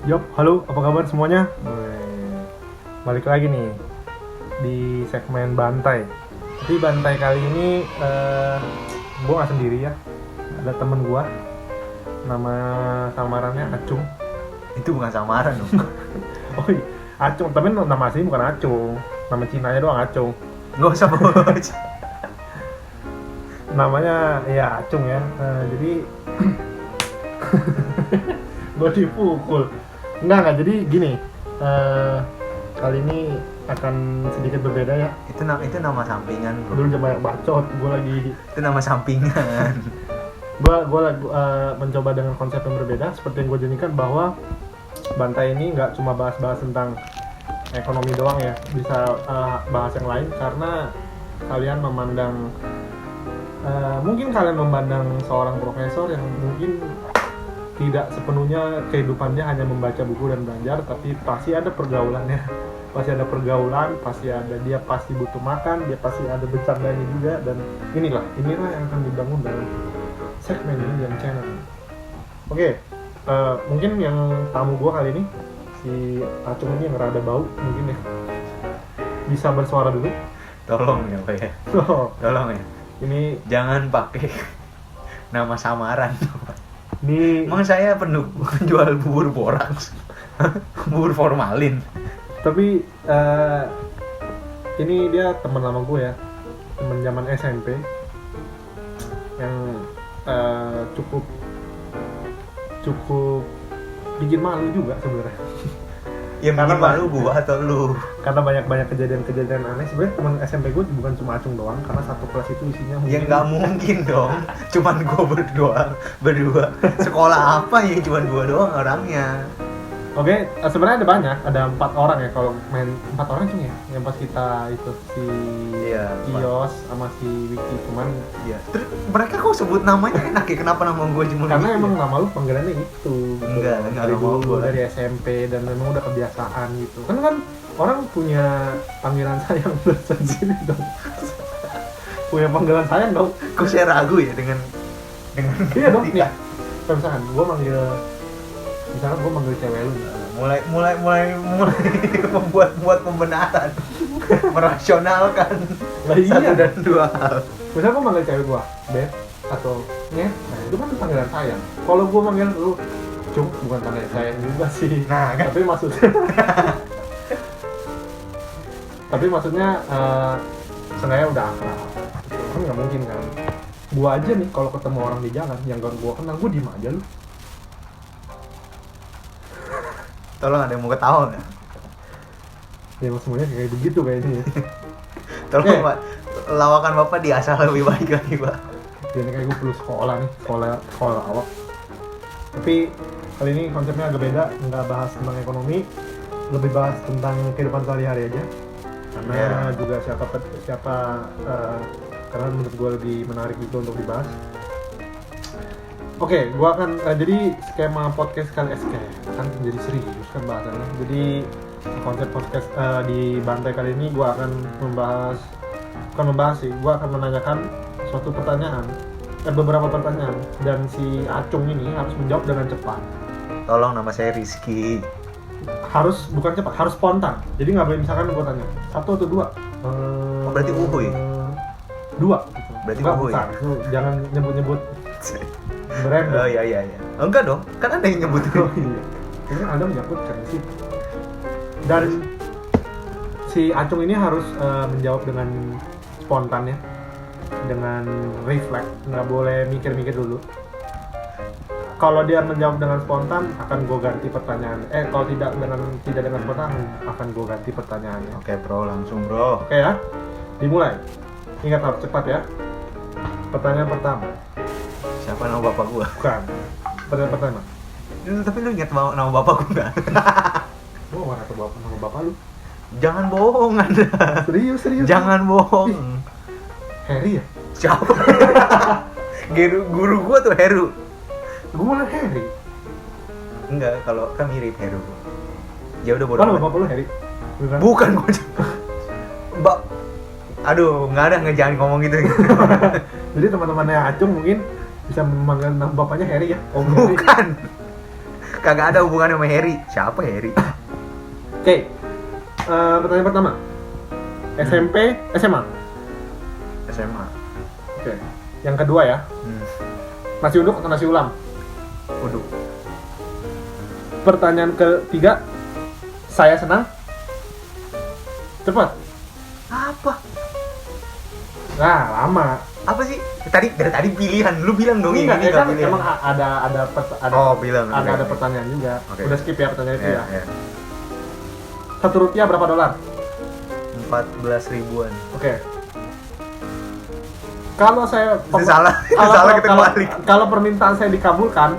Yop, halo, apa kabar semuanya? Balik lagi nih di segmen Bantai. Tapi Bantai kali ini gue gak sendiri ya. Ada temen gue, nama samarannya Acung. Itu bukan samaran dong. Oh iya, Acung, tapi nama asli bukan Acung. Nama Cinanya doang Acung. Nggak usah bos. Namanya ya Acung ya. Jadi gue dipukul. Enggak, jadi gini. Kali ini akan sedikit berbeda ya. Itu nama sampingan bro. Dulu banyak bacot, gue lagi Itu nama sampingan. gue mencoba dengan konsep yang berbeda seperti yang gue janjikan, bahwa Bantai ini nggak cuma bahas-bahas tentang ekonomi doang ya, bisa bahas yang lain, karena kalian memandang mungkin kalian memandang seorang profesor yang mungkin tidak sepenuhnya kehidupannya hanya membaca buku dan belajar, tapi pasti ada pergaulannya, pasti ada pergaulan, dia pasti butuh makan, dia pasti ada bercandanya juga, dan inilah yang akan dibangun dalam segmen ini dan channel. Oke, mungkin yang tamu gua kali ini si Acung ini yang rada bau mungkin ya, bisa bersuara dulu. Tolong ya Pak ya. Tolong ya. Ini Jangan pakai nama samaran. ini Emang saya penjual bubur boraks. Bubur formalin. tapi ini dia teman lama gue ya, teman zaman SMP yang cukup bikin malu juga sebenarnya. Ya Karena bikin malu gua atau lu? Karena banyak kejadian aneh. Sebenarnya teman SMP gue bukan cuma Acung doang, karena satu kelas itu isinya Ya nggak mungkin dong. Cuman gua berdua. Sekolah apa ya cuman gua doang orangnya? Oke, sebenarnya ada banyak, ada 4 orang ya, kalau main 4 orang cuma ya, yang pas kita itu si Iya, Kios sama si Wiki, cuman Iya. Terus mereka kok sebut namanya enak ya? Kenapa nama gua cuma karena gitu emang ya? nama lu panggilannya itu gitu. Enggak dari mau dulu, gua. dari SMP, dan memang udah kebiasaan gitu. Kan orang punya panggilan sayang tersendiri dong. Punya panggilan sayang dong. Kok saya ragu ya dengan Iya dong, nih. Kayak misalkan gue manggil cewek lu, mulai membuat pembenaran, merasionalkan lah iya. satu dan dua hal. Misalnya gue manggil cewek gue Beb atau Nyet, nah itu kan panggilan sayang. Kalau gue manggil lu Cung, bukan panggilan sayang juga sih. Nah, kan? Tapi maksudnya seenggaknya udah akrab. Kan nggak mungkin kan. Gue aja nih kalau ketemu orang di jalan yang gak gue kenal, gue diem aja lu. Tolong ada yang mau ketawa nggak? Ya emang semuanya kayak begitu kayaknya ya. Tolong Pak, lawakan Bapak diasah lebih baik lagi Pak. Jadi kayak gue perlu sekolah nih, sekolah awak. Tapi kali ini konsepnya agak beda, nggak bahas tentang ekonomi, lebih bahas tentang kehidupan sehari-hari aja. Karena juga karena menurut gue lebih menarik itu untuk dibahas. Oke, gue akan jadi skema podcast kali kan jadi serius kan bahasannya. Jadi konsep podcast di Bantai kali ini gue akan gue akan menanyakan suatu pertanyaan, beberapa pertanyaan, dan si Acung ini harus menjawab dengan cepat. Tolong, nama saya Rizky. Bukan cepat, harus spontan. Jadi nggak boleh misalkan gue tanya 1 atau 2. Oh, berarti uhuy. 2 gitu. Berarti Enggak, uhuy. bukan. Lu jangan nyebut brand. Oh iya. Enggak dong, kan ada yang nyebutin. Oh iya. Ini Anda menyebutkan sih. Dan si Acung ini harus menjawab dengan spontan ya, dengan refleks, nggak boleh mikir-mikir dulu. Kalau dia menjawab dengan spontan, akan gue ganti pertanyaan. Kalau tidak dengan spontan, akan gue ganti pertanyaannya. Oke bro, langsung bro. Oke ya, dimulai. Ingat harus cepat ya. Pertanyaan pertama. Siapa nama bapak gua? Bukan. Pertanyaan pertama. Tapi lu ingat nama bapak gua nggak? Gue mana ke nama bapak lu? Jangan bohong Anda. Serius. Jangan bohong. Harry ya? Siapa? Guru gua tuh Heru. Gue malah Harry. Enggak, kalau kan mirip Heru. Ya udah bodoh. Kalau amat. bapak lu Harry? Bukan gua. Mbak. Aduh, jangan ngomong gitu. Jadi teman-temannya Acung mungkin bisa memanggil nama bapaknya Harry ya? Oh, Harry. Bukan. Kagak ada hubungannya sama Harry. Siapa Harry? Oke. Pertanyaan pertama. SMP, SMA. SMA. Oke. Yang kedua ya. Nasi uduk atau nasi ulam? Uduk. Pertanyaan ketiga. Saya senang. Cepat. Apa? Nah, lama. Apa sih? Dari tadi pilihan. Lu bilang dong Enggak, ini ya kan pilihan. emang Bilang. ada Oke. pertanyaan juga. Oke. Udah skip ya pertanyaan itu Iya, ya. iya. Rp1 berapa dolar? 14 ribuan. Oke. Kalau saya Itu salah. Itu salah kita kembali. kalau permintaan saya dikabulkan,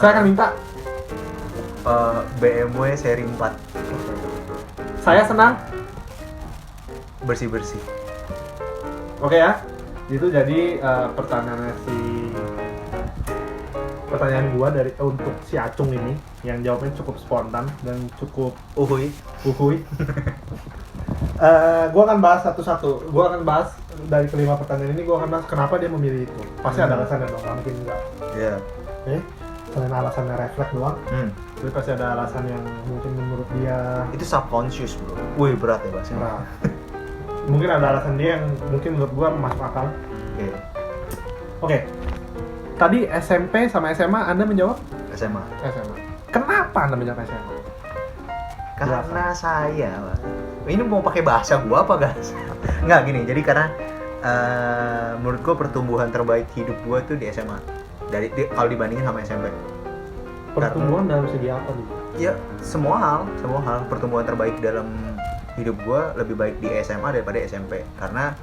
saya akan minta BMW seri 4 saya senang. bersih-bersih. Oke ya. Itu jadi pertanyaan gua untuk si Acung ini yang jawabnya cukup spontan dan cukup uhuy. Gua akan bahas satu-satu. Gua akan bahas dari kelima pertanyaan ini. Gua akan bahas kenapa dia memilih itu. Pasti ada alasannya dong, nggak mungkin enggak. Iya. Oke. Selain alasannya refleks doang, tapi pasti ada alasan yang mungkin menurut dia Itu subconscious, bro. Wih, berat ya bahasanya. berat. Mungkin ada alasan dia yang mungkin menurut gua masuk akal. Oke. Oke. Tadi SMP sama SMA Anda menjawab SMA. SMA. Kenapa Anda menjawab SMA? Karena saya, Pak. Ini mau pakai bahasa gua apa, guys? Nggak gini. Jadi karena menurut gua pertumbuhan terbaik hidup gua tuh di SMA. Kalau dibandingin sama SMP. Pertumbuhan dalam segi apa nih? Ya, semua hal pertumbuhan terbaik dalam hidup gua lebih baik di SMA daripada SMP. Karena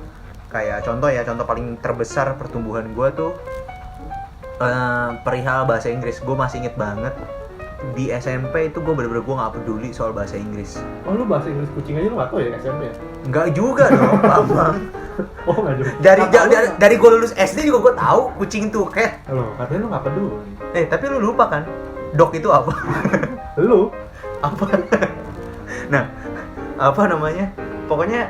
kayak contoh paling terbesar pertumbuhan gua tuh perihal bahasa Inggris. Gue masih inget banget di SMP itu gue bener-bener gue nggak peduli soal bahasa Inggris. Oh, lu bahasa Inggris kucing aja lu nggak tahu ya SMP ya? Nggak juga dong, Bambang. Oh, nggak juga. Dari gue lulus SD juga gue tahu kucing tuh cat. Lo katanya lu nggak peduli. Tapi lu lupa kan? Dog itu apa? Lu Apa? Nah, apa namanya? Pokoknya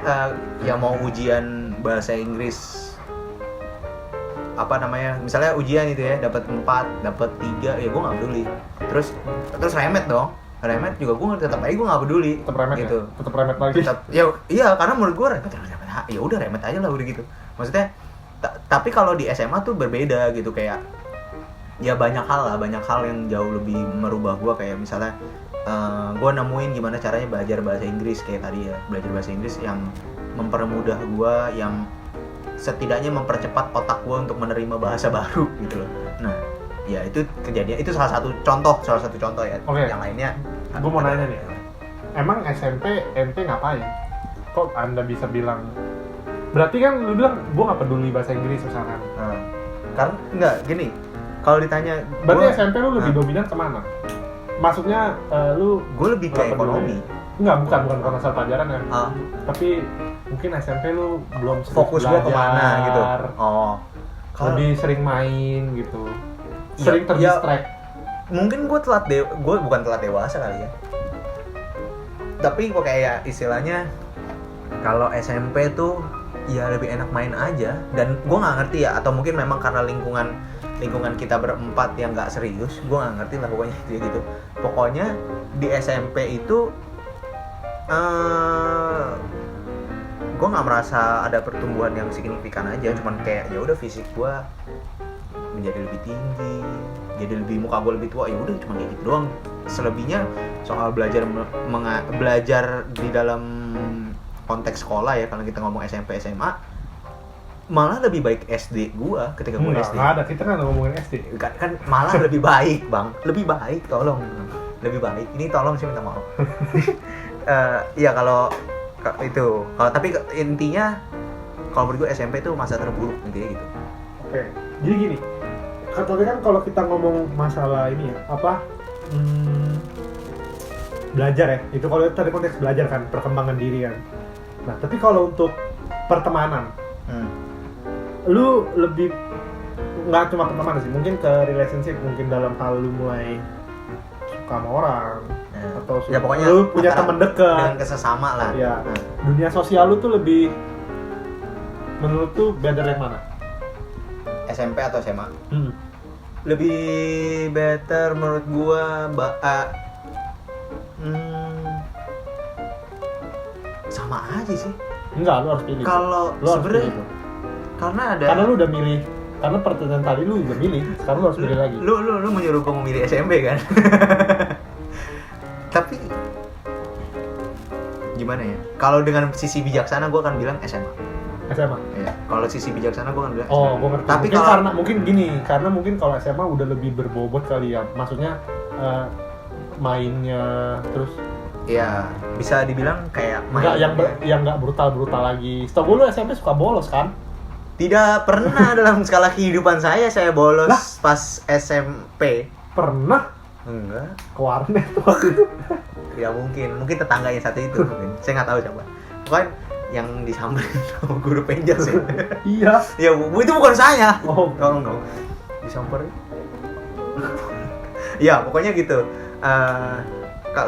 ya mau ujian bahasa Inggris apa namanya, misalnya ujian itu ya dapat 4, dapat 3, ya gue nggak peduli. Terus remet juga gue tetap aja gue nggak peduli. tetap remet gitu. ya? Tetap remet lagi. Iya, karena menurut gue remet ya udah remet aja lah udah gitu. Maksudnya tapi kalau di SMA tuh berbeda gitu, kayak ya banyak hal yang jauh lebih merubah gue. Kayak misalnya gue nemuin gimana caranya belajar bahasa Inggris, kayak tadi ya, belajar bahasa Inggris yang mempermudah gue, yang setidaknya mempercepat otak gue untuk menerima bahasa baru gitu loh. Nah, ya itu kejadian, itu salah satu contoh ya. Oke. Yang lainnya Gue mau nanya nih, emang SMP ente ngapain? Kok Anda bisa bilang? Berarti kan lu bilang gue nggak peduli bahasa Inggris misalkan. Karena enggak gini, kalau ditanya Berarti SMP lu lebih dominan kemana? Maksudnya lu gue lebih ke nggak peduli. ekonomi. Enggak, bukan karena soal pelajaran ya. Tapi mungkin SMP lu belum Fokus gue kemana gitu. Lebih sering main gitu. Iya, Sering terdistract. Mungkin gue bukan telat dewasa kali ya. Tapi kok kayak istilahnya kalau SMP tuh ya lebih enak main aja, dan gue nggak ngerti ya, atau mungkin memang karena lingkungan kita berempat yang nggak serius, gue nggak ngerti lah pokoknya gitu. Pokoknya di SMP itu gue nggak merasa ada pertumbuhan yang signifikan aja, cuman kayak ya udah fisik gue menjadi lebih tinggi, jadi muka gue lebih tua, ya udah cuma kayak gitu doang. Selebihnya soal belajar di dalam konteks sekolah ya, kalau kita ngomong SMP SMA, malah lebih baik SD gue ketika gue SD. Nggak ada, kita kan ngomongin SD. Kan malah lebih baik, Bang. Lebih baik, tolong. Lebih baik. Ini tolong sih, minta maaf. Iya kalau itu. Tapi intinya kalau menurut gue SMP itu masa terburuk intinya gitu. Oke. Jadi gini. Tapi kan kalau kita ngomong masalah ini ya, belajar ya. Itu kalau tadi konteks belajar kan, perkembangan diri kan. Nah, tapi kalau untuk pertemanan, lu lebih nggak cuma pertemanan sih, mungkin ke relationship, mungkin dalam hal lu mulai suka sama orang, atau ya, pokoknya lu punya teman dekat dengan kesesama lah. Ya, dunia sosial lu tuh lebih, menurut tuh better yang mana? SMP atau SMA? lebih better menurut gua sama aja sih. Enggak, lu harus pilih. Kalau Lu harus sebenarnya pilih tuh. Karena lu udah milih, karena pertanyaan tadi lu udah milih, sekarang lu harus pilih lagi. Lu menyuruh gua memilih SMP kan? Tapi gimana ya? Kalau dengan sisi bijaksana gua akan bilang SMA. SMA. Ya, kalau sisi bijaksana gua akan bilang Oh, SMA. gua ngerti. Tapi Mungkin kalau karena mungkin gini, karena mungkin kalau SMA udah lebih berbobot kali ya. Maksudnya mainnya terus ya bisa dibilang kayak enggak yang enggak brutal-brutal lagi. Setahu gua lu SMP suka bolos kan? tidak pernah dalam skala kehidupan saya bolos Lah? pas SMP. Pernah Enggak. ke warnet waktu itu. Ya mungkin tetangga yang satu itu mungkin. Saya nggak tahu siapa. Pokoknya yang disamperin sama guru penjas ya. Iya. Ya, itu bukan saya. Oh, No. Disamperin. Ya, pokoknya gitu.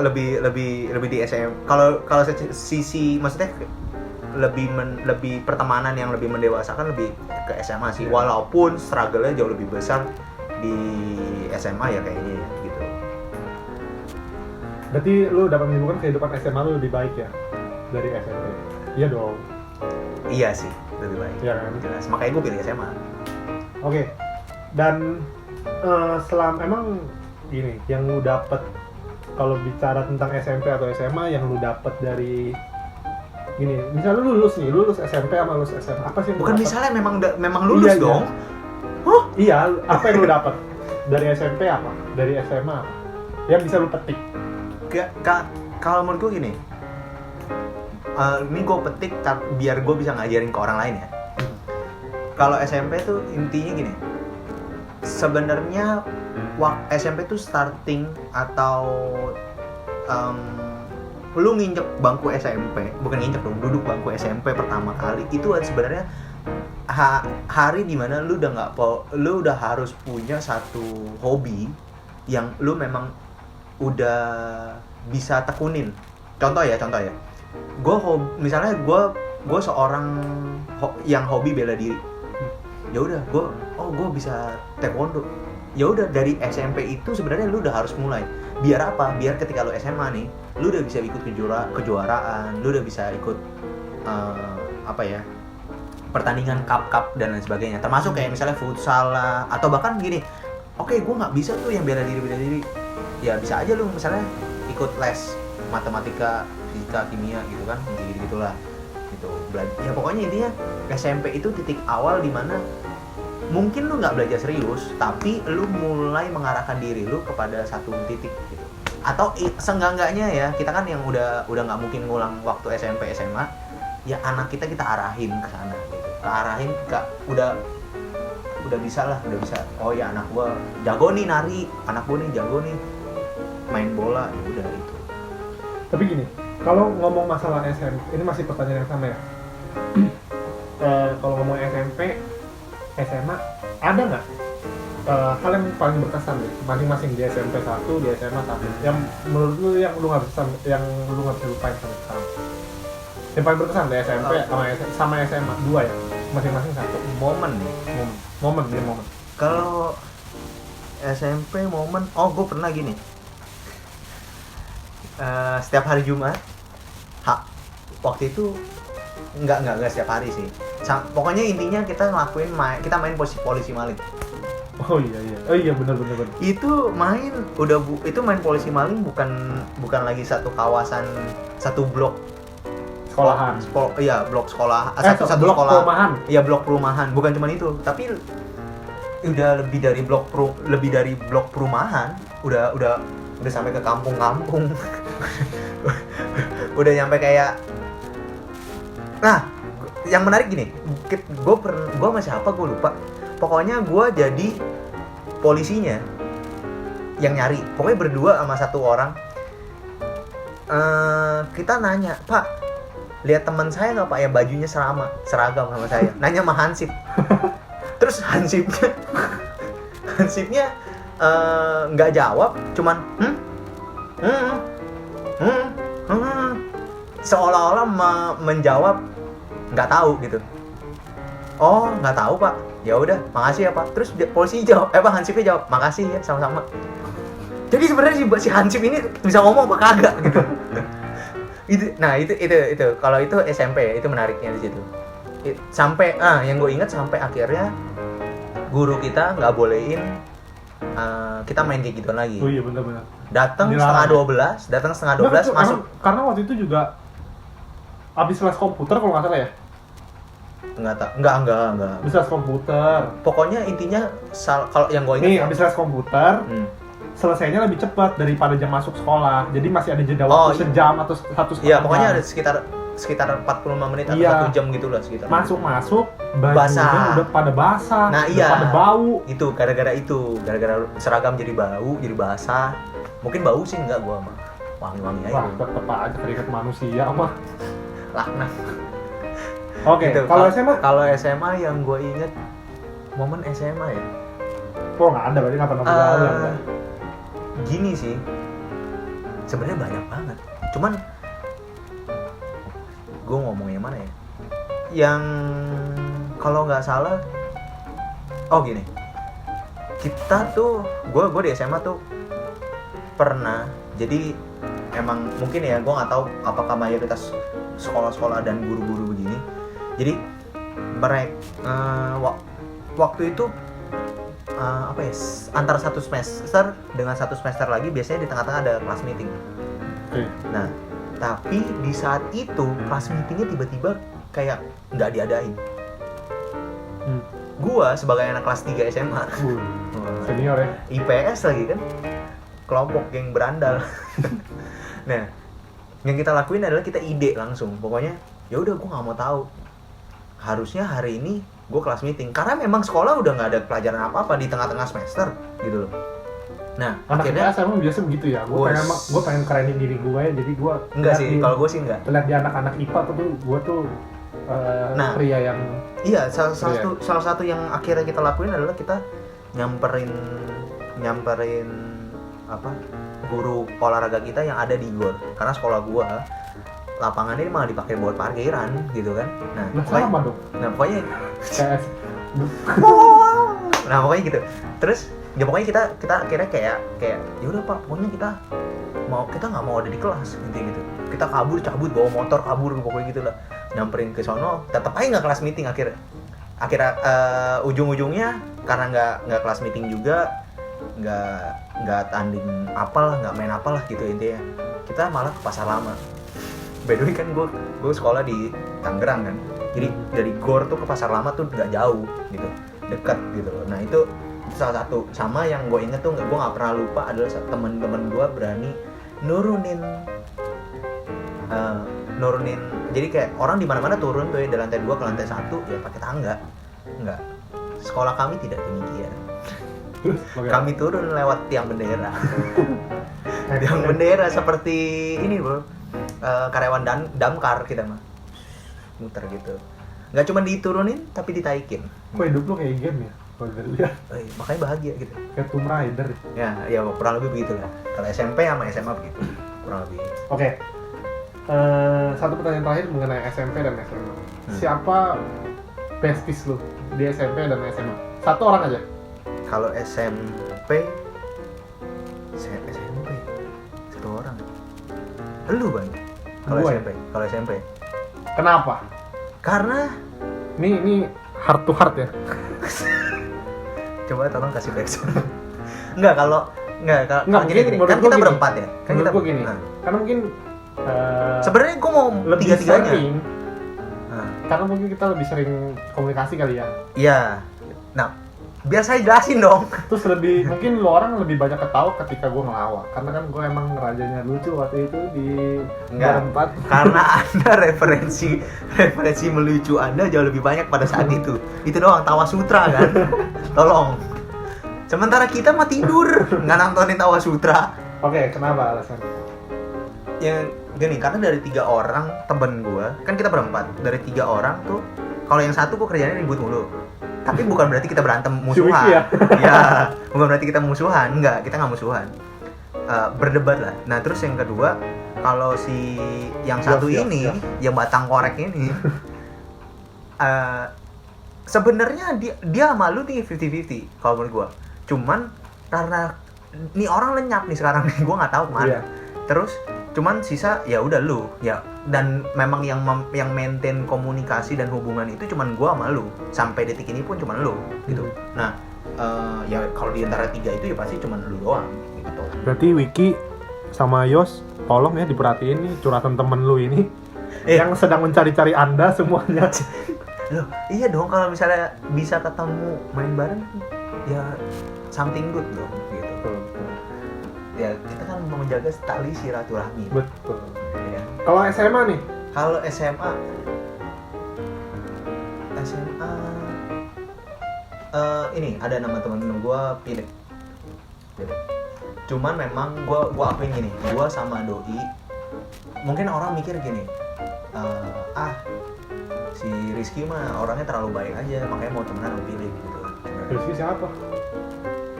Lebih di SM. Kalau sisi maksudnya lebih pertemanan yang lebih mendewasakan lebih ke SMA sih. Walaupun struggle-nya jauh lebih besar di SMA ya kayaknya ya, gitu. berarti lu dapat menyimpulkan kehidupan SMA lu lebih baik ya dari SMP? Iya dong. Iya sih, lebih baik. Iya kan? Jelas. Makanya gue pilih SMA. Oke. Dan emang gini, yang lu dapet kalau bicara tentang SMP atau SMA yang lu dapet dari gini, misalnya lu lulus SMP sama lulus SMA, apa sih yang lu Bukan dapet? misalnya memang lulus Iya, dong. Iya, apa yang lu dapet dari SMP apa? Dari SMA apa? Yang bisa lu petik? Kalau menurut gue gini, ini gue petik biar gue bisa ngajarin ke orang lain ya. Kalau SMP tuh intinya gini, sebenarnya SMP tuh starting atau lu nginjek bangku SMP, bukan nginjek dong, duduk bangku SMP pertama kali itu sebenarnya hari dimana lu udah harus punya satu hobi yang lu memang udah bisa tekunin. Contoh ya, misalnya gue seorang yang hobi bela diri. Ya udah, gue bisa taekwondo. Ya udah, dari SMP itu sebenarnya lu udah harus mulai. Biar apa? Biar ketika lu SMA nih, lu udah bisa ikut kejuaraan, lu udah bisa ikut pertandingan cup dan lain sebagainya. Termasuk kayak misalnya futsal lah, atau bahkan gini, oke, gue nggak bisa tuh yang bela diri. Ya bisa aja lu misalnya ikut les matematika, fisika, kimia gitu kan, gitulah. Gitu. Ya pokoknya intinya SMP itu titik awal di mana mungkin lu nggak belajar serius, tapi lu mulai mengarahkan diri lu kepada satu titik gitu. Atau seenggak-enggaknya ya, kita kan yang udah nggak mungkin ngulang waktu SMP SMA, ya anak kita arahin ke sana gitu. Udah bisa. Oh ya, anak gua jago nih nari, anak gua nih jago nih main bola, ya udah itu. Tapi gini, kalau ngomong masalah SMP, ini masih pertanyaan yang sama ya. Kalau ngomong SMP, SMA, ada nggak hal yang paling berkesan deh, masing-masing di SMP 1, di SMA 1, yang menurut lu yang lu nggak bisa lupain sampai sekarang? Yang paling berkesan di SMP sama SMA 2 ya, masing-masing satu. Momen. Kalau SMP momen, gue pernah gini. Setiap hari Jumat, waktu itu nggak setiap hari sih. Pokoknya intinya kita main polisi maling. Oh iya benar. Itu main polisi maling bukan lagi satu kawasan, satu blok Sekolahan. Blok sekolah. Satu blok sekolah. Perumahan. Iya, blok perumahan. Bukan cuma itu, tapi udah lebih dari blok perumahan. Udah sampai ke kampung-kampung. Udah nyampe kayak. Nah, yang menarik gini, gue sama siapa gue lupa. Pokoknya gue jadi polisinya yang nyari. Pokoknya berdua sama satu orang. Kita nanya, Pak, lihat teman saya nggak Pak yang bajunya seragam sama saya? Nanya sama Hansip. Terus Hansipnya nggak jawab, cuman seolah-olah menjawab nggak tahu gitu. oh nggak tahu pak, ya udah makasih ya pak. Terus polisi jawab, Hansipnya jawab makasih ya sama-sama. Jadi sebenarnya si Hansip ini bisa ngomong apa kagak gitu. itu kalau itu SMP itu menariknya di situ. Sampai yang gue ingat sampai akhirnya guru kita nggak bolehin kita main kayak gituan lagi. Oh iya benar-benar. Datang setengah 12 Nah, masuk. Karena waktu itu juga abis les komputer kalau nggak salah ya. Enggak. Abis les komputer. Pokoknya intinya kalau yang gue ingat Nih abis les komputer. Selesainya lebih cepat daripada jam masuk sekolah. Jadi masih ada jeda waktu sejam atau 1,5 jam. Iya, pokoknya ada sekitar 45 menit atau 1 jam gitu lah sekitar. Masuk bajunya udah pada basah, nah, udah pada bau. Itu gara-gara seragam jadi bau, jadi basah. Mungkin bau sih enggak, gua mah wangi-wangi aja. Wah, tetep aja keringat manusia mah. Laknat. Oke, gitu. kalau SMA? Kalau SMA yang gua inget momen SMA ya. Oh, nggak ada, berarti nggak pernah berjalan. Gini sih, sebenarnya banyak banget. Cuman gue ngomongnya mana ya? Yang kalau nggak salah, gini, kita tuh, gue di SMA tuh pernah. Jadi emang mungkin ya, gue nggak tahu apakah mayoritas sekolah-sekolah dan guru-guru begini. Jadi mereka waktu itu antara satu semester dengan satu semester lagi biasanya di tengah-tengah ada kelas meeting. Nah, tapi di saat itu kelas meetingnya tiba-tiba kayak nggak diadain. Gua sebagai anak kelas 3 SMA, senior ya, IPS lagi kan, kelompok geng berandal. Nah, yang kita lakuin adalah kita ide langsung. Pokoknya ya udah, gua nggak mau tahu. Harusnya hari ini gue kelas meeting karena memang sekolah udah nggak ada pelajaran apa-apa di tengah-tengah semester gitu loh. Nah, akhirnya SMA biasa begitu ya. Gue pengen kerenin diri gue ya, jadi gue enggak sih. Kalau gue sih enggak. Lihat di anak-anak IPA tuh gue tuh pria yang salah satu yang akhirnya kita lakuin adalah kita nyamperin guru olahraga kita yang ada di GOR, karena sekolah gue lapangannya malah dipakai buat parkiran gitu kan. Sama dong. Pokoknya pokoknya gitu. Terus ya pokoknya kita akhirnya kayak ya udah Pak, pokoknya kita nggak mau ada di kelas gitu. Kita cabut bawa motor kabur pokoknya gitu lah. Nyamperin ke sono, tetap aja nggak kelas meeting akhirnya ujung-ujungnya karena nggak kelas meeting juga, nggak tanding apalah, nggak main apalah gitu intinya. Kita malah ke Pasar Lama. By the way kan gue sekolah di Tangerang kan, jadi dari GOR tuh ke Pasar Lama tuh nggak jauh gitu, dekat gitu loh. Nah itu salah satu, sama yang gue inget tuh gue nggak pernah lupa adalah teman-teman gue berani nurunin, jadi kayak orang di mana-mana turun tuh ya, dari lantai 2 ke lantai 1 ya pakai tangga. Enggak, sekolah kami tidak demikian. Kami turun lewat tiang bendera. Tiang bendera seperti ini bro, karyawan damkar kita mah muter gitu, nggak cuma diturunin tapi ditaikin. Kok hidup lo kayak game ya? Makanya bahagia gitu, kayak Tomb Raider ya kurang lebih begitu lah. Kalau SMP sama SMA begitu kurang lebih. Oke. Satu pertanyaan terakhir mengenai SMP dan SMA. Siapa besties lo di SMP dan SMA? Satu orang aja. Kalau SMP satu orang. Lu Bang? Kalau SMP. Kenapa? Karena ini heart to heart ya. Coba tolong kasih backsound. Enggak gini. Kan kita gini, berempat ya. Kan kita gini. Karena mungkin sebenarnya gue mau lebih tiga-tiganya. Sering, karena mungkin kita lebih sering komunikasi kali ya. Iya. Nah, biar saya jelasin dong. Terus mungkin lo orang lebih banyak ketawa ketika gue ngelawak, karena kan gue emang rajanya lucu waktu itu di berempat. Karena Anda referensi melucu Anda jauh lebih banyak pada saat itu. Itu doang, Tawa Sutra kan. Tolong. Sementara kita mah tidur, nggak nontonin Tawa Sutra. Oke, kenapa alasannya? Yang gini, karena dari 3 orang temen gue, kan kita berempat. Dari 3 orang tuh, kalau yang satu gue kerjanya ribut mulu. Tapi bukan berarti kita berantem musuhan. Ya, bukan berarti kita musuhan. Enggak, kita nggak musuhan. Berdebat lah. Nah, terus yang kedua, kalau si yang satu ini, yang batang korek ini, sebenarnya dia sama lu nih 50-50 kalau menurut gua. Cuman karena nih orang lenyap nih sekarang nih, gua nggak tahu kemana. Iya. Terus cuman sisa ya udah lu ya, dan memang yang maintain komunikasi dan hubungan itu cuman gua sama lu sampai detik ini pun cuman lu gitu. Nah ya kalau di antara tiga itu ya pasti cuman lu doang gitu. Berarti Wiki sama Yos tolong ya diperhatiin nih curhatan temen lu ini yang sedang mencari-cari Anda semuanya. Loh, iya dong, kalau misalnya bisa ketemu main bareng ya something good dong gitu. Ya kita kan mau menjaga tali silaturahmi. Betul. Ya. Kalau SMA nih, Kalau SMA ini ada nama temen gue Philip. Cuman memang gue akuin gini, gue sama Doi mungkin orang mikir gini, si Rizky mah orangnya terlalu baik aja makanya mau temenan sama Philip gitu. Rizky siapa?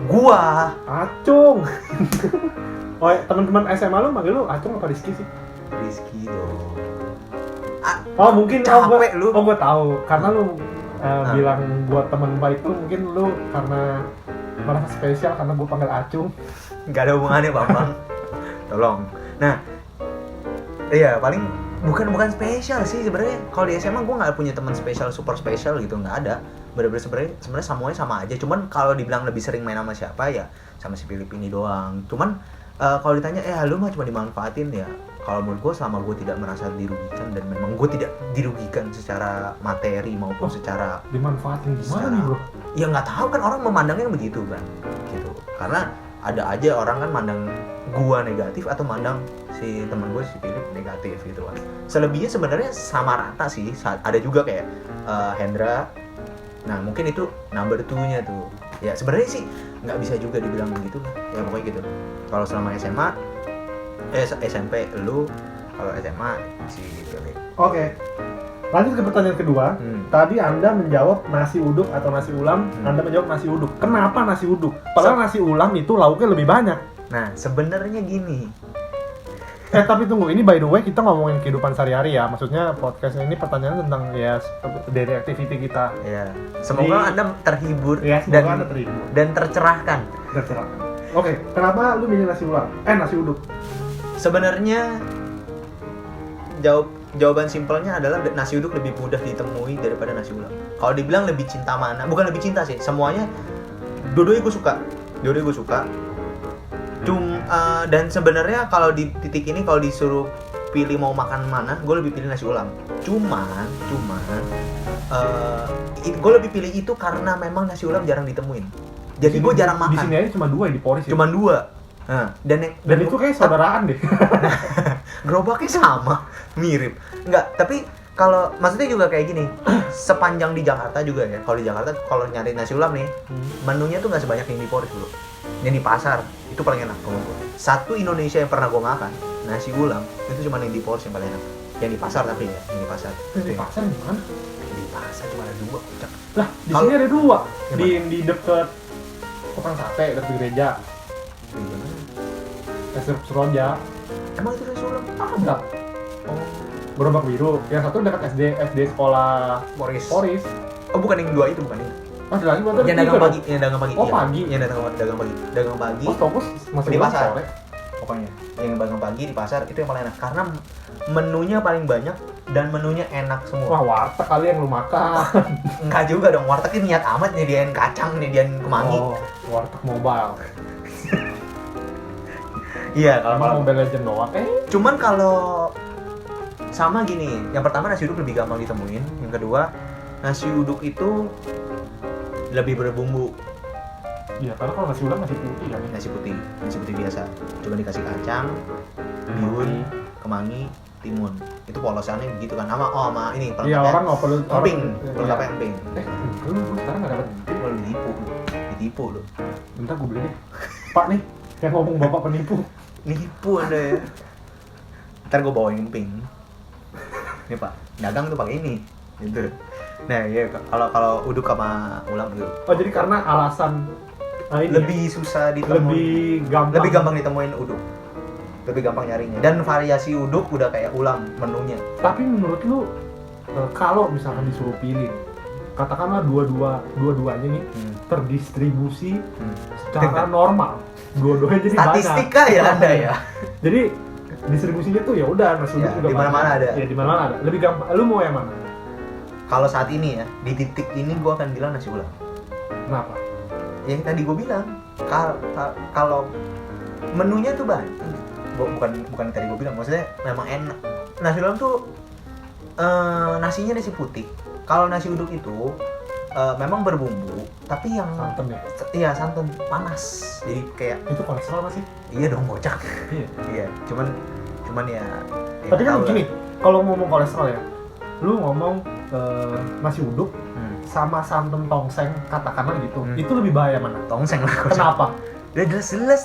Gua Acung. Oh, teman-teman SMA lu manggil lu Acung apa Rizky sih? Rizky dong. Oh, mungkin Capek lu. gue tahu. Karena lu bilang buat teman baik lu, mungkin lu karena merasa spesial karena gue panggil Acung. Gak ada hubungannya Bambang. Tolong. Nah, iya paling bukan spesial sih sebenarnya. Kalau di SMA gue nggak punya teman spesial, super spesial gitu, nggak ada. Bener-bener sebenarnya semuanya sama aja. Cuman kalau dibilang lebih sering main sama siapa ya sama si Philip ini doang. Cuman kalau ditanya lu mah cuma dimanfaatin ya. Kalau menurut gue selama gue tidak merasa dirugikan dan memang gue tidak dirugikan secara materi maupun secara dimanfaatin gimana nih bro? Ya nggak tahu kan, orang memandangnya begitu kan gitu. Karena ada aja orang kan mandang gua negatif atau mandang si teman gue si Philip negatif gitu kan. Selebihnya sebenarnya sama rata sih. Ada juga kayak Hendra. Nah mungkin itu number 2-nya tuh. Ya sebenarnya sih nggak bisa juga dibilang begitu lah. Ya pokoknya gitu. Kalau selama SMA, SMP lu, kalau SMA si Philip. Oke. Lanjut ke pertanyaan kedua. Tadi Anda menjawab nasi uduk atau nasi ulam. Anda menjawab nasi uduk. Kenapa nasi uduk? Padahal nasi ulam itu lauknya lebih banyak. Nah sebenarnya gini. Tapi tunggu, ini by the way kita ngomongin kehidupan sehari-hari ya. Maksudnya podcast ini pertanyaan tentang ya daily activity kita. Ya. Semoga Anda terhibur, ya, dan Anda terhibur dan tercerahkan. Oke, kenapa lu milih nasi ulam? Nasi uduk. Sebenarnya jawaban simpelnya adalah nasi uduk lebih mudah ditemui daripada nasi ulam. Kalau dibilang lebih cinta mana? Bukan lebih cinta sih, semuanya dua-duanya gue suka. Dan sebenarnya kalau di titik ini kalau disuruh pilih mau makan mana, gue lebih pilih nasi ulam. Cuman gue lebih pilih itu karena memang nasi ulam jarang ditemuin. Jadi gue jarang makan. Di sini aja cuma 2 yang di Poris ya? Cuma 2. Nah, dan itu kayak saudaraan deh. Gerobaknya sama, mirip. Enggak, tapi kalau maksudnya juga kayak gini, sepanjang di Jakarta juga ya. Kalau di Jakarta kalau nyari nasi ulam nih, menunya tuh nggak sebanyak yang di Poris dulu. Yang di pasar itu paling enak kalau gue. Satu Indonesia yang pernah gue makan nasi ulam itu cuma yang di Poris yang paling enak. Yang di pasar tapi ya, yang di pasar. Di pasar gimana? Di pasar cuma ada 2. Lah, di sini ada 2. Di deket tukang sate dekat gereja. Sirup Seroja. Emang itu nasi ulam? Ada. Oh. Gerobak biru. Yang satu dekat SD sekolah Poris. Oh bukan yang 2 itu, bukan ini. Ada lagi berarti Yang dagang pagi, yang dagang pagi. Oh, iya. pagi. Yang dagang pagi. Oh, fokus masih di pasar. Sore. Pokoknya yang dagang pagi di pasar itu yang paling enak karena menunya paling banyak dan menunya enak semua. Wah, warteg kali yang lu makan. Enggak juga dong, warteg ini niat amat nyediain kacang, nyediain kemangi. Oh, warteg mobile. Iya, kalau Mobile Legend doang. Cuman kalau sama gini, yang pertama nasi uduk lebih gampang ditemuin, yang kedua nasi uduk itu lebih berbumbu. Iya, karena kalau nasi ulam nasi putih kan. Nasi putih biasa. Cuma dikasih kacang, bihun, kemangi, timun. Itu polosannya begitu kan. Sama ini iya, orang nggak perlu emping. Perlu apa emping? Lu sekarang nggak dapat emping. Lu ditipu lu. Bentar gue beli deh. Pak nih, yang ngomong bapak penipu. Nipu Anda ya. Ntar gue bawain emping. Nih Pak, dagang tuh pakai ini. Gitu. Nah, iya kalau uduk sama ulam gitu. Oh, jadi karena alasan lebih susah ditemuin. Lebih gampang ditemuin uduk. Lebih gampang nyarinya. Dan variasi uduk udah kayak ulam menunya. Tapi menurut lu kalau misalkan disuruh pilih, katakanlah dua-duanya nih terdistribusi secara Dengan normal, dua-duanya jadi banyak. statistika ya Anda ya. Jadi distribusinya tuh ya udah nasi uduk Ya, juga di mana-mana banyak. ada. Ya di mana-mana ada. Lebih gampang. Lu mau yang mana? Kalau saat ini ya, di titik ini gue akan bilang nasi ulam. Kenapa? Yang tadi gue bilang, kalau menunya tuh banyak. Bukan tadi gue bilang, maksudnya memang enak. Nasi ulam tuh nasinya nasi putih. Kalau nasi uduk itu memang berbumbu, tapi yang Santan ya. iya santan panas. Jadi kayak Itu kolesterol nggak sih? iya dong bocah. Iya. Iya, cuman ya Tapi kan tahu lah. gini, kalau ngomong kolesterol ya, lu ngomong nasi uduk sama santan tongseng katakanlah gitu, itu lebih bahaya mana? Tongseng lah. Kenapa? Udah jelas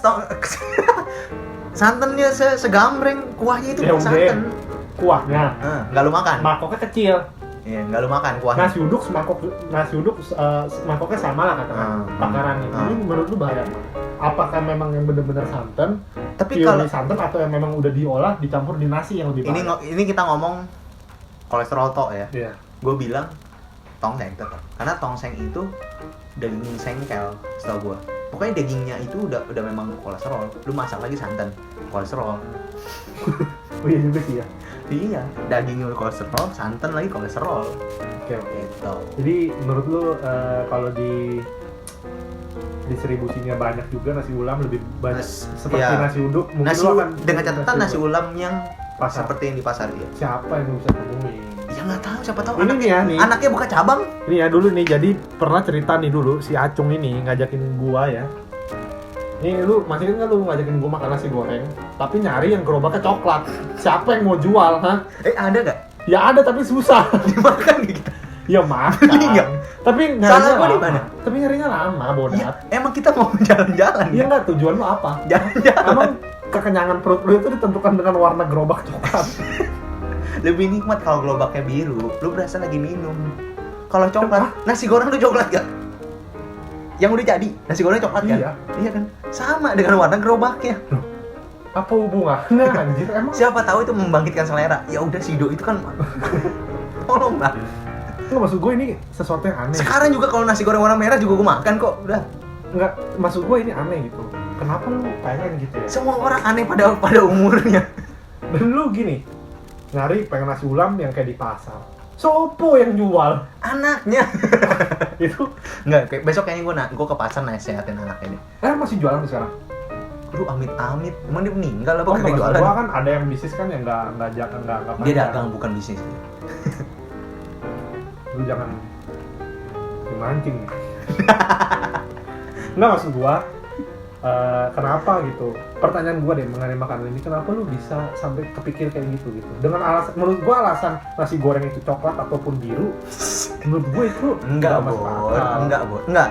santannya segambreng, kuahnya itu Ya bukan udah. santan. Kuahnya, Nggak lu makan. mangkoknya kecil. Iya, nggak lu makan kuahnya. Nasi uduk mangkoknya sama lah katakan takarannya. Ini menurut lu bahaya mana? Apakah memang yang benar-benar santan, Tapi purely kalau santan, atau yang memang udah diolah dicampur di nasi yang lebih bahaya? ini kita ngomong kolesterol tok ya. Iya. Gue bilang tongseng tetap. Karena tongseng itu daging sengkel setahu gue. Pokoknya dagingnya itu udah memang kolesterol. Lu masak lagi santan, kolesterol. Oh iya juga sih ya. Iya, dagingnya udah kolesterol, santan lagi kolesterol. Oke. Gitu. Jadi menurut lu kalau di distribusinya banyak juga nasi ulam lebih banyak seperti iya. nasi uduk, mungkin Nasi lu akan dengan catatan nasi ulam yang pasar. seperti yang di pasar ya. Siapa yang bisa hubungin? Ya nggak tahu, siapa tahu Ini nih ya nih. anaknya buka cabang. Ini ya dulu nih, jadi pernah cerita nih dulu si Acung ini ngajakin gua ya. Nih lu masih ingat lu ngajakin gua makan nasi goreng, tapi nyari yang gerobaknya coklat. Siapa yang mau jual, ha? Ada nggak? Ya ada tapi susah. Dimakan gitu. Ya makan. Beli nggak? Tapi Salah nyarinya gua di lama. mana? Tapi nyarinya lama, bodat. Ya, emang kita mau jalan-jalan. Iya nggak, tujuan lu apa? Jalan-jalan. Emang kekenyangan perut lu itu ditentukan dengan warna gerobak coklat. Lebih nikmat kalau gerobaknya biru, lu berasa lagi minum. Kalau coklat, nasi goreng lu coklat gak? Yang udah jadi, nasi goreng coklat kan? Iya. Iya kan? Sama dengan warna gerobaknya. Apa hubungannya anjir? Emang Siapa tahu itu membangkitkan selera. Ya udah Sido itu kan tolong lah. nggak, maksud gue ini sesuatu yang aneh. Sekarang juga kalau nasi goreng warna merah juga gue makan kok. Udah. Nggak, maksud gue ini aneh gitu. Kenapa lu pengen gitu ya? Semua orang aneh pada umurnya. Dan lu gini, nyari pengen nasi ulam yang kayak di pasar. Sopo yang jual? Anaknya. Itu Enggak, kayak besok kayaknya gue ke pasar nasehatin anaknya nih. masih jualan tuh sekarang. Lu amit-amit, emang dia meninggal apa Oh, kagak maksud jualan? gua kan ada yang bisnis kan yang nggak Dia panjang. dagang bukan bisnis. Lu jangan dimancing. Nggak, maksud gua kenapa gitu? Pertanyaan gua deh mengenai makanan ini, kenapa lu bisa sampai kepikir kayak gitu gitu? Dengan alasan, menurut gua alasan nasi goreng itu coklat ataupun biru, menurut gua itu Enggak, masuk Bor. akal. Enggak,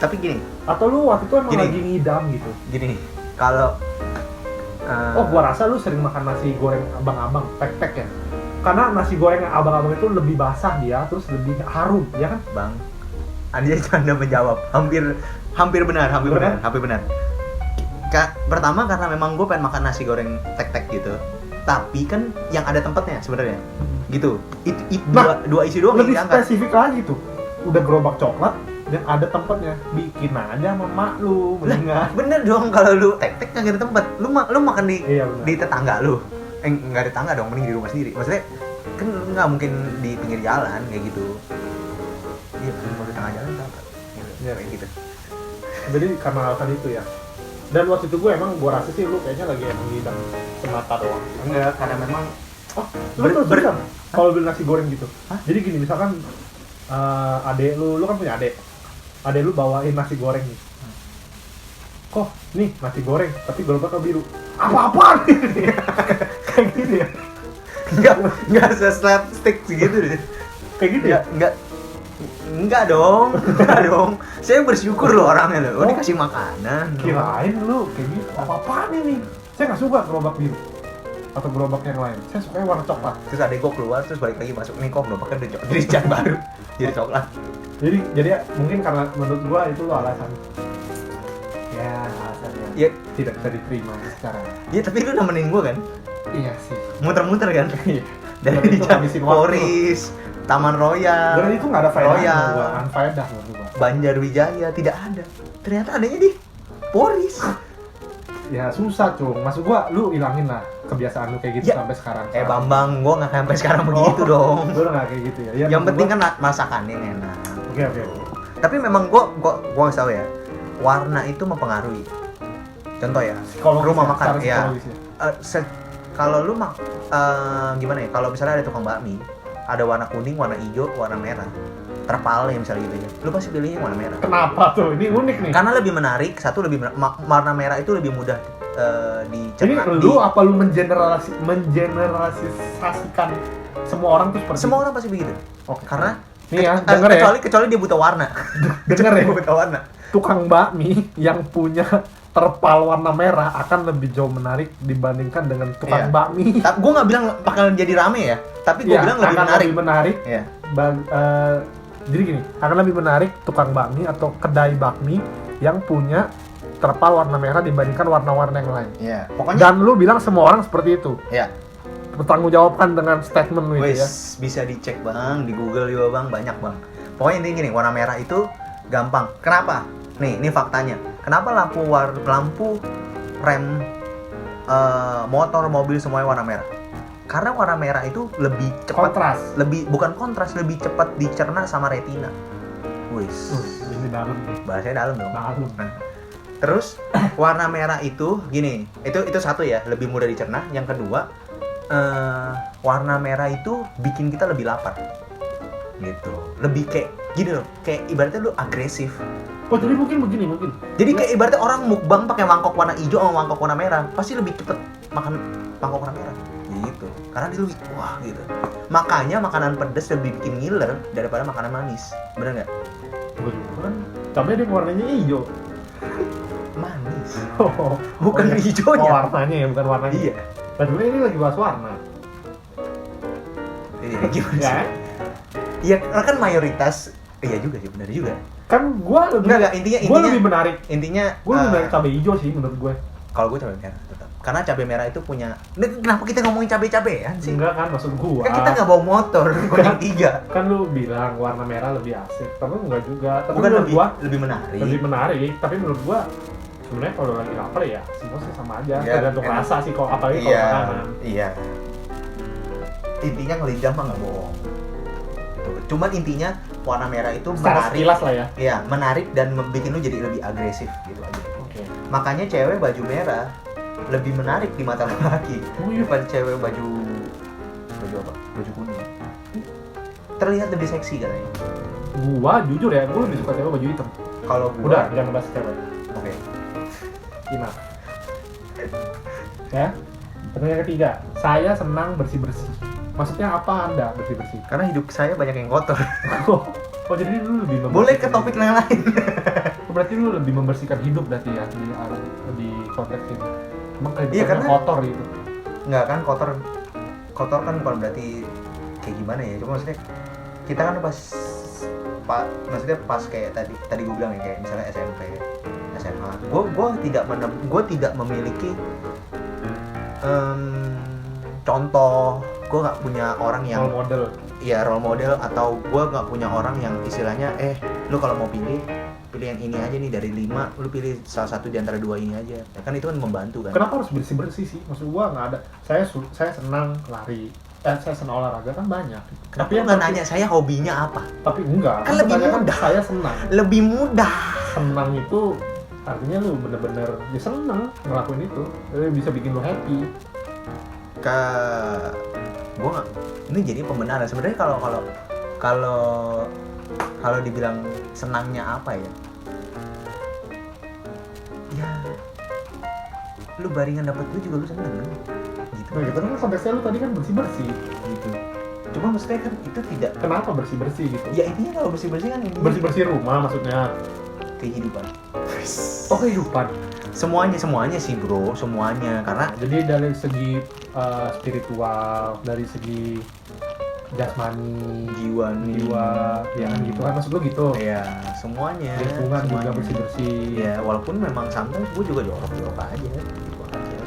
tapi gini. Atau lu waktu itu emang Gini. lagi ngidam gitu? Gini nih. Kalau Oh, gua rasa lu sering makan nasi goreng abang-abang, tek-tek ya? Karena nasi goreng yang abang-abang itu lebih basah dia, terus lebih harum, ya kan? Bang, Anda canda menjawab. Hampir benar. Pertama karena memang gue pengen makan nasi goreng tek-tek gitu. Tapi kan yang ada tempatnya sebenarnya. Gitu. Nah, Dua isi doang Lebih yang diangkat. spesifik lagi tuh. Udah gerobak coklat dan ada tempatnya. Bikin aja sama mak lu, mendingan. Bener dong kalau lu tek-tek nggak ada tempat. Lu makan di Iya, benar. di tetangga lu. Nggak ada tetangga dong, mending di rumah sendiri. Maksudnya kan lu nggak mungkin di pinggir jalan kayak gitu. Iya, kalau di tengah jalan apa? Iya. Kayak gitu. Jadi karena alasan itu ya. Dan waktu itu gue emang gue rasa sih lu kayaknya lagi emang ngidam semata doang. Enggak, karena memang Oh, lu terus terusan kalau beli nasi goreng gitu. Hah? Jadi gini, misalkan adek lu kan punya adek. Adek lu bawain nasi goreng nih. Kok, nih nasi goreng, tapi gerobaknya biru. Apa-apaan ini? Kayak gitu ya. enggak se-slapstick segitu deh. Kayak gitu ya. Enggak dong. Saya bersyukur loh orangnya loh. Oh, dikasih makanan. Kirain lu kayak gitu. Apa-apaan ini? Saya nggak suka gerobak biru atau gerobak yang lain. Saya suka warna coklat. Terus adek gue keluar terus balik lagi masuk nih kok gerobaknya udah jadi cat baru. Jadi coklat. Jadi ya, mungkin karena menurut gua itu lo alasan. Ya, alasannya Ya, tidak bisa diterima secara. ya tapi lu nemenin gue kan. Iya sih. Muter-muter kan. Iya. Dari Tapi itu jam habisin waktu. Boris, Taman Royal. Dan itu nggak ada faedahnya, Royal. gua kan faedah menurut gua. Banjarwijaya tidak ada. Ternyata adanya di Poris. Ya susah cung, maksud gua lu ilangin lah kebiasaan lu kayak gitu Ya. sampai sekarang. Bambang, gua nggak sampai sekarang begitu dong. Lu nggak kayak gitu ya. Ya, Yang maksud penting gua- kan masakannya enak. Oke oke. Tapi memang gua nggak tahu ya. Warna itu mempengaruhi. Contoh ya, Psikologis rumah ya, makan secara ya. psikologis ya. Kalau lu gimana ya? Kalau misalnya ada tukang bakmi, ada warna kuning, warna hijau, warna merah. Terpalnya misalnya gitu ya. Lu pasti pilihnya yang warna merah. Kenapa tuh? Ini unik nih. Karena lebih menarik, satu lebih warna merah itu lebih mudah Ini dicerna. lu apa lu mengeneralisasikan semua orang tuh seperti Semua itu? orang pasti begitu. Oke. Karena Nih ya, denger ya. kecuali dia buta warna. Denger ya. Dia buta warna. Tukang bakmi yang punya terpal warna merah akan lebih jauh menarik dibandingkan dengan tukang Iya. bakmi. Tapi gue nggak bilang bakalan jadi rame ya. Tapi gue Iya, bilang lebih akan menarik. lebih menarik. Iya. Jadi gini, akan lebih menarik tukang bakmi atau kedai bakmi yang punya terpal warna merah dibandingkan warna-warna yang lain. Iya. Pokoknya. Dan lu bilang semua orang seperti itu. Iya. Bertanggung jawabkan dengan statement lu itu ya. Wes, bisa dicek bang, di Google juga bang, banyak bang. Pokoknya intinya gini, warna merah itu gampang. Kenapa? Nih, ini faktanya. Kenapa lampu rem motor, mobil semuanya warna merah? Karena warna merah itu lebih cepat, Kontras. bukan kontras, lebih cepat dicerna sama retina. Wes, Ini dalam nih. bahasanya dalam dong. Dalam. Nah, terus warna merah itu gini, itu satu ya, lebih mudah dicerna. Yang kedua, warna merah itu bikin kita lebih lapar, gitu. Lebih kayak gini loh, kayak ibaratnya lu agresif. Oh jadi mungkin begini mungkin. Jadi kayak ibaratnya orang mukbang pakai mangkok warna hijau sama mangkok warna merah, pasti lebih cepet makan mangkok warna merah. Gitu. Karena dia lebih wah gitu. Makanya makanan pedas lebih bikin ngiler daripada makanan manis. Bener nggak? Gue juga kan. Cabai dia warnanya hijau. Manis. Oh, Bukan iya. hijaunya. Oh, warnanya ya, bukan warnanya. Iya. Nah, sebenarnya ini lagi bahas warna. Iya, gimana Ya. sih? Iya, karena kan mayoritas iya juga sih, benar juga. Kan gua lebih Enggak, gua lebih menarik. intinya Gua lebih menarik cabai hijau sih menurut gue. kalau gue cabai merah tetap. Karena cabai merah itu punya. Ini kenapa kita ngomongin cabai-cabean sih? Enggak kan maksud gua. Kan kita nggak bawa motor, kuning tiga. Kan lu bilang warna merah lebih asik, tapi enggak juga. Tapi Bukan menurut gua lebih menarik. lebih menarik, tapi menurut gua sebenarnya kalau lagi lapar ya semua sih sama aja, Iya, tergantung enak. rasa sih kalau apalagi kalau Iya, makanan. iya. Intinya ngelidah mah nggak bohong. Gitu. Cuman intinya warna merah itu Secara menarik. sekilas lah ya. Iya, menarik dan bikin lu jadi lebih agresif gitu aja. Oke. Makanya cewek baju merah lebih menarik di mata laki Oh iya. daripada cewek baju apa? Baju kuning. Terlihat lebih seksi katanya. Gua jujur ya, gua lebih suka cewek baju hitam. Kalau gua, Udah, jangan bahas cewek. oke. Enough. Ya. Pertanyaan ketiga, saya senang bersih-bersih. Maksudnya apa Anda bersih-bersih? Karena hidup saya banyak yang kotor. Oh jadi lu lebih Boleh ke topik yang lain. Berarti lu lebih membersihkan hidup berarti ya di konteks ini. Emang kayak Iya, karena- kotor gitu. Nggak kan kotor kan bukan berarti kayak gimana ya, cuma maksudnya kita kan maksudnya pas kayak tadi gue bilang ya, kayak misalnya SMP, SMA, gue tidak memiliki contoh, gue nggak punya orang yang Role model. ya role model, atau gue nggak punya orang yang istilahnya lu kalau mau pilih yang ini aja nih dari 5, lu pilih salah satu di antara 2 ini aja ya, kan itu kan membantu kan. Kenapa harus bersih-bersih sih? Maksud gua nggak ada. Saya senang lari. Saya senang olahraga kan banyak. Kenapa Tapi lu nggak nanya saya hobinya apa? Tapi enggak. Kan lebih pertanyaan mudah. Saya senang. Lebih mudah. Senang itu artinya lu bener-bener ya seneng ngelakuin itu. Bisa bikin lu happy. Gue nggak, ini jadi pembenaran sebenarnya. Kalau dibilang senangnya apa ya, lu baringan dapet duit juga lu seneng kan gitu. Nah, gitu kan konteksnya lu tadi kan bersih-bersih Gitu. Cuma maksudnya kan itu tidak, Kenapa bersih-bersih gitu? ya intinya kalau bersih-bersih kan intinya Bersih-bersih rumah maksudnya. kehidupan. Oh, kehidupan. Semuanya sih bro, semuanya. Karena Jadi dari segi spiritual, dari segi jasmani, jiwa ya kan gitu kan maksud lu gitu. ya semuanya, Lingkungan juga semuanya. bersih-bersih. Ya walaupun memang sometimes gue juga jorok aja gitu aja.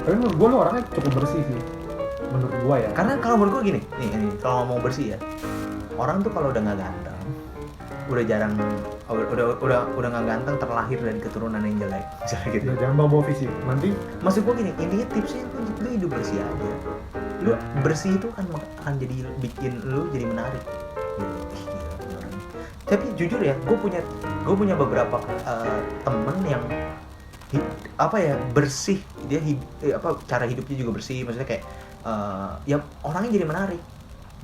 Tapi menurut gua lu orangnya cukup bersih sih. Menurut gua ya. Karena kalau menurut gue gini, nih kalau mau bersih ya, orang tuh kalau udah nggak ganteng, udah jarang, udah nggak ganteng, terlahir dari keturunan yang jelek, misalnya gitu. Udah jangan bawa fisik. Nanti Maksud gue gini, intinya tipsnya itu lu hidup bersih aja. Lu bersih itu akan jadi bikin lu jadi menarik. Gitu. Ih, gila, ini orang. Tapi jujur ya, gue punya beberapa temen yang bersih. Dia cara hidupnya juga bersih. Maksudnya kayak ya orangnya jadi menarik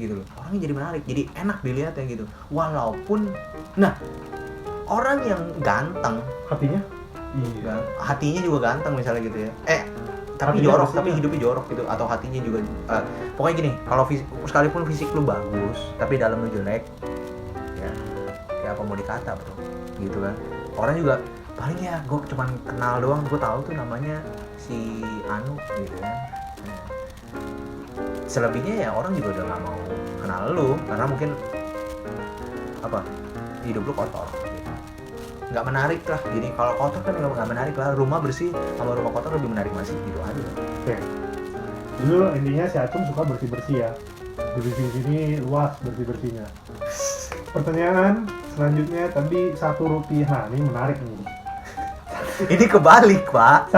gitu loh. Orangnya jadi menarik, jadi enak dilihatnya gitu. Walaupun orang yang ganteng hatinya, iya. Hatinya juga ganteng misalnya gitu ya. Tapi Hatinya jorok, bersih, tapi ya. hidupnya jorok gitu, atau hatinya juga pokoknya gini, kalau sekalipun fisik lu bagus tapi dalam lu jelek, ya apa mau dikata bro, gitu kan. Orang juga paling ya gue cuman kenal doang, gue tahu tuh namanya si Anu gitu kan. Selebihnya ya orang juga udah gak mau kenal lu karena mungkin hidup lu kotor gitu. Nggak menarik lah. Jadi kalau kotor kan nggak menarik lah. Rumah bersih sama rumah kotor lebih menarik masih gitu aja. Oke. Dulu intinya si Acung suka bersih-bersih ya. Di sini luas bersih-bersihnya. Pertanyaan selanjutnya tadi Rp1. Nah, ini menarik nih. Ini kebalik, Pak.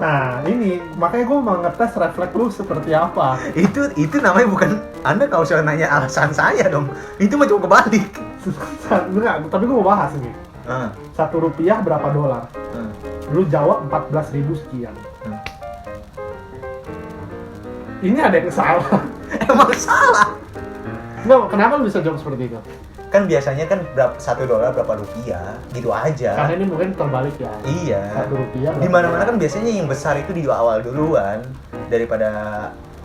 Nah, ini makanya gue mau ngetes refleks lu seperti apa. Itu namanya bukan, Anda kalau usah nanya alasan saya dong. Itu mah cuma kebalik. Enggak, tapi gue mau bahas nih. Rp1 berapa dolar? Lu jawab 14.000 sekian. Ini ada yang salah. Emang salah? Nggak, kenapa lu bisa jawab seperti itu? Kan biasanya kan $1 berapa rupiah, gitu aja. Karena ini mungkin terbalik ya. Iya. Rp1 Di mana-mana kan biasanya yang besar itu di awal duluan daripada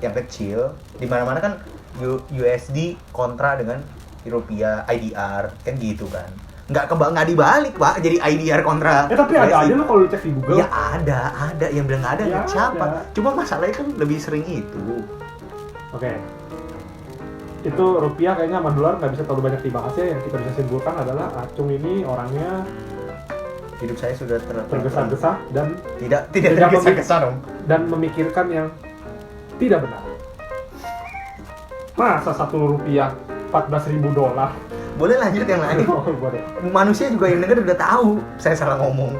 yang kecil. Di mana-mana kan USD kontra dengan rupiah, IDR kan gitu kan. Nggak dibalik, Pak, jadi IDR kontra. Tapi ada aja lo kalau lu cek di Google. Ya ada yang bilang nggak ada, Ya, siapa? ada. Cuma masalahnya kan lebih sering itu. Oke. Itu rupiah kayaknya sama dolar nggak bisa terlalu banyak dibahas ya. Yang kita bisa simpulkan adalah Acung ini orangnya Hidup saya sudah tergesa-gesa dan tidak tergesa-gesa dong. dan memikirkan yang tidak benar. Masa Rp1 $14.000? Boleh lanjut yang lain. Oh, boleh. Manusia juga yang denger udah tahu saya salah ngomong.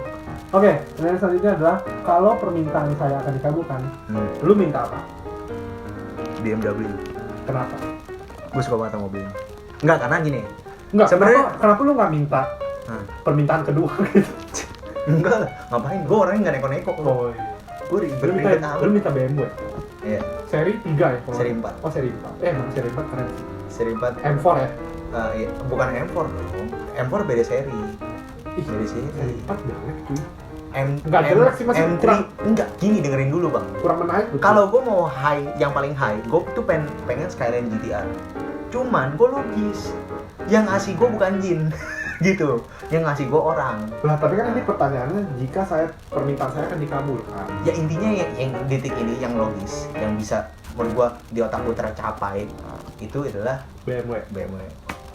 Oke, pertanyaan selanjutnya adalah kalau permintaan saya akan dikabulkan, lu minta apa? BMW. Kenapa? Gue suka banget sama mobilnya. Enggak, karena gini. Enggak, Sebenarnya kenapa lu nggak minta permintaan kedua gitu? enggak lah, ngapain? Gue orangnya nggak neko-neko. Oh iya. Gue Lu minta BMW? Iya, Seri 3 ya? seri 4. Oh, seri 4. Emang seri 4 keren sih. Seri 4. M4 ya? Iya, bukan M4 dong. M4 beda seri. Ih, Beda seri. seri 4 jelek cuy. Enggak jelek sih, masih M3 kurang. enggak, gini dengerin dulu, Bang. Kurang menarik betul. Kalau gue mau high, yang paling high, gue tuh pengen Skyline GTR. Cuman gue logis, yang ngasih gue bukan Jin, gitu. Yang ngasih gue orang. Lah, tapi kan ini pertanyaannya jika permintaan saya akan dikabulkan. Ya intinya yang detik ini yang logis, yang bisa menurut gue di otak gue tercapai, itu adalah BMW.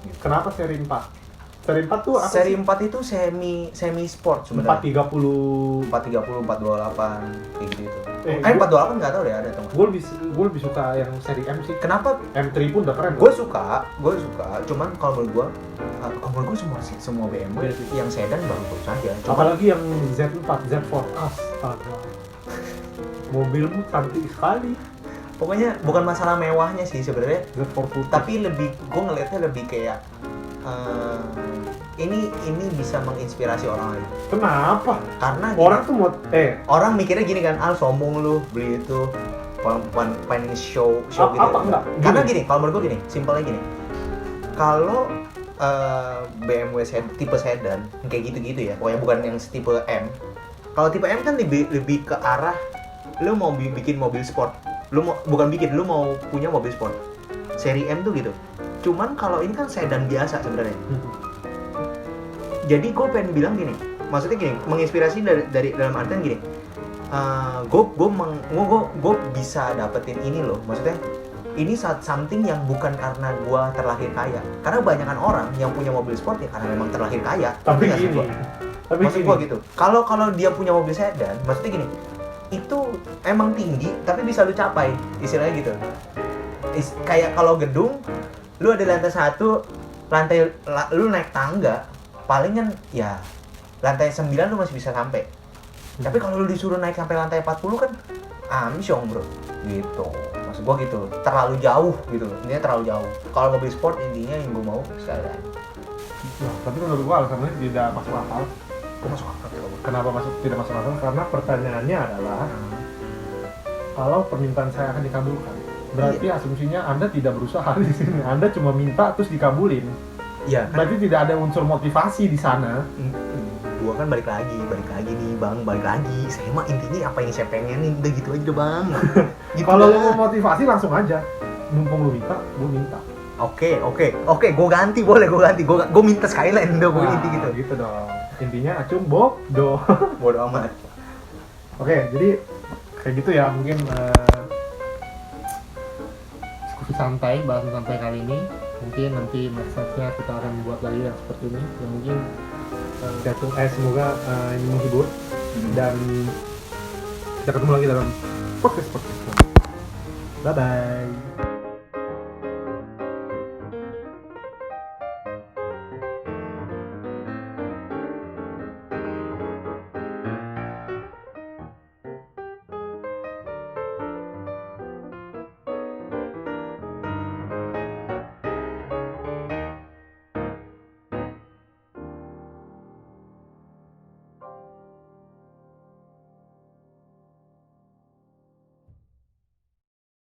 Gitu. Kenapa seri 4? Seri 4 tuh apa Seri sih? 4 itu semi sport sebenarnya. 430. 430, 428 kayak gitu. 428 nggak tahu deh ada teman. Gue lebih suka yang seri M sih. Kenapa? M3 pun udah keren. Gue suka. Cuman kalau menurut gue semua BMW Iya sih. yang sedan bagus saja. Cuman Apalagi yang Z4, Z4 astaga. Mobilmu cantik sekali. pokoknya bukan masalah mewahnya sih sebenarnya, Z4 putih. tapi gue ngelihatnya lebih kayak ini bisa menginspirasi orang lain. Kenapa? Karena Orang tuh mau orang mikirnya gini kan, sombong lu beli itu, pengen show gitu. apa enggak? Karena gini, kalau menurut gue gini, simpelnya gini. Kalau BMW tipe sedan kayak gitu-gitu ya, pokoknya bukan yang tipe M. Kalau tipe M kan lebih ke arah lu mau bikin mobil sport. Lu mau punya mobil sport. Seri M tuh gitu. Cuman kalau ini kan sedan biasa sebenarnya. Jadi gue pengen bilang gini, maksudnya gini, menginspirasi dari dalam artian gini. Gue bisa dapetin ini loh, maksudnya ini something yang bukan karena gue terlahir kaya. Karena kebanyakan orang yang punya mobil sport ya karena memang terlahir kaya. Tapi Ngerti nggak sih gini. gua? Maksud gue gitu. Kalau dia punya mobil sedan, maksudnya gini, itu emang tinggi tapi bisa lu capai, istilahnya gitu. Kayak kalau gedung lu ada lantai 1, lu naik tangga, paling kan ya lantai 9 lu masih bisa sampai. Tapi kalau lu disuruh naik sampai lantai 40 kan amsyong bro, gitu. Maksud gua gitu, terlalu jauh gitu, intinya terlalu jauh. Kalau mobil sport intinya yang gua mau sekalian. Nah, tapi menurut gua alasannya tidak masuk akal. Gua masuk akal ya, Bang. Kenapa tidak masuk akal? Karena pertanyaannya adalah kalau permintaan saya akan dikabulkan, berarti asumsinya Anda tidak berusaha di sini. Anda cuma minta terus dikabulin. Iya. Berarti tidak ada unsur motivasi di sana. Gua kan balik lagi nih bang, balik lagi. Saya mah intinya apa yang saya pengenin udah gitu aja deh bang. Gitu Kalau lu dah. mau motivasi langsung aja. Mumpung lu minta, gua minta. Oke, gue ganti, boleh gue ganti. Gue minta Skyline dong, gue inti gitu. Gitu dong. Intinya acung bodoh. Bodo amat. Oke, jadi kayak gitu ya mungkin diskusi santai, bahasan santai kali ini. Mungkin nanti nextnya kita akan buat lagi yang seperti ini. Yang mungkin semoga ini menghibur dan kita ketemu lagi dalam podcast. Bye bye.